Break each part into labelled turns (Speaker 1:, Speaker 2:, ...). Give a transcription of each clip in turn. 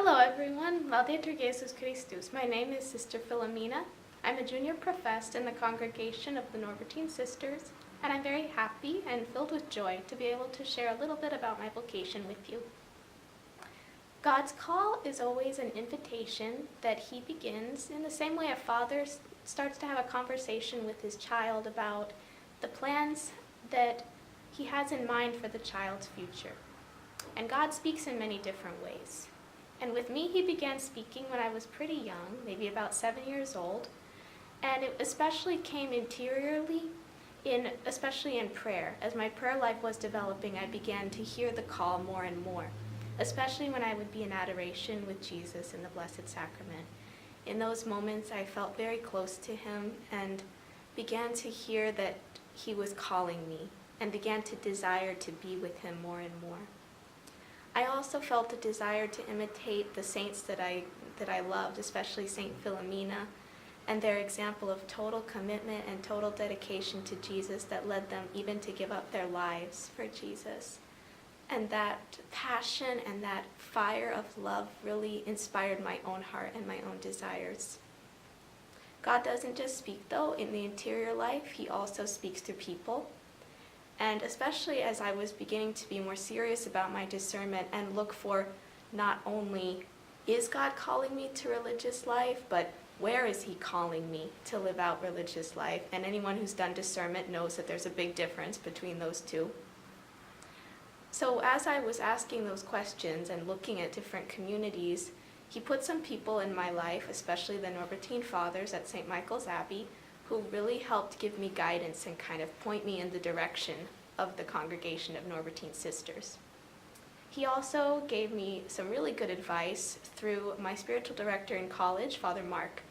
Speaker 1: Hello everyone, Laudetur Jesus Christus. My name is Sister Philomena. I'm a junior professed in the congregation of the Norbertine sisters, and I'm very happy and filled with joy to be able to share a little bit about my vocation with you. God's call is always an invitation that he begins in the same way a father starts to have a conversation with his child about the plans that he has in mind for the child's future. And God speaks in many different ways. And with me, he began speaking when I was pretty young, maybe about 7 years old. And it especially came interiorly, especially in prayer. As my prayer life was developing, I began to hear the call more and more, especially when I would be in adoration with Jesus in the Blessed Sacrament. In those moments, I felt very close to him and began to hear that he was calling me and began to desire to be with him more and more. I also felt a desire to imitate the saints that I loved, especially Saint Philomena, and their example of total commitment and total dedication to Jesus that led them even to give up their lives for Jesus. And that passion and that fire of love really inspired my own heart and my own desires. God doesn't just speak, though, in the interior life. He also speaks to people. And especially as I was beginning to be more serious about my discernment and look for not only is God calling me to religious life, but where is he calling me to live out religious life? And anyone who's done discernment knows that there's a big difference between those two. So as I was asking those questions and looking at different communities, he put some people in my life, especially the Norbertine fathers at St. Michael's Abbey, who really helped give me guidance and kind of point me in the direction of the congregation of Norbertine sisters. He also gave me some really good advice through my spiritual director in college, Father Mark.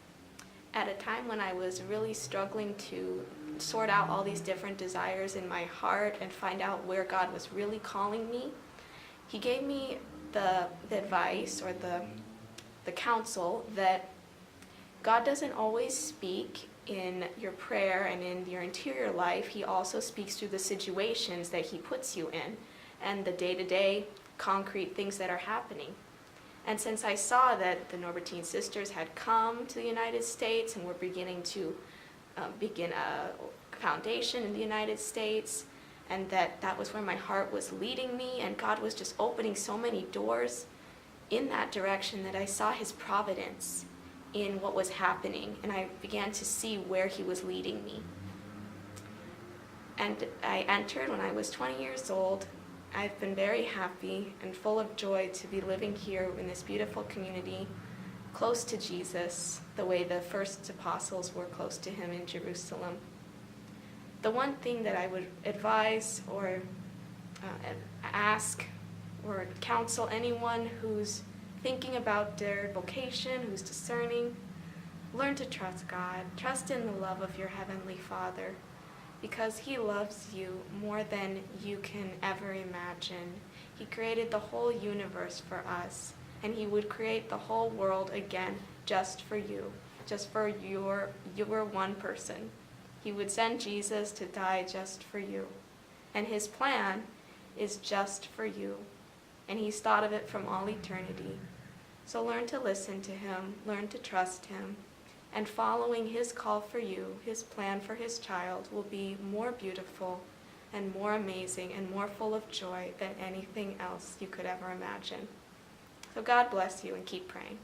Speaker 1: At a time when I was really struggling to sort out all these different desires in my heart and find out where God was really calling me, he gave me the advice or the counsel that God doesn't always speak in your prayer and in your interior life. He also speaks through the situations that he puts you in and the day-to-day concrete things that are happening. And since I saw that the Norbertine sisters had come to the United States and were beginning to begin a foundation in the United States, and that was where my heart was leading me, and God was just opening so many doors in that direction, that I saw his providence in what was happening, and I began to see where he was leading me. And I entered when I was 20 years old. I've been very happy and full of joy to be living here in this beautiful community, close to Jesus, the way the first apostles were close to him in Jerusalem. The one thing that I would advise or ask or counsel anyone who's thinking about their vocation, who's discerning, learn to trust God. Trust in the love of your Heavenly Father, because he loves you more than you can ever imagine. He created the whole universe for us, and he would create the whole world again just for you, just for your one person. He would send Jesus to die just for you, and his plan is just for you, and he's thought of it from all eternity. So learn to listen to him, learn to trust him, and following his call for you, his plan for his child, will be more beautiful and more amazing and more full of joy than anything else you could ever imagine. So God bless you, and keep praying.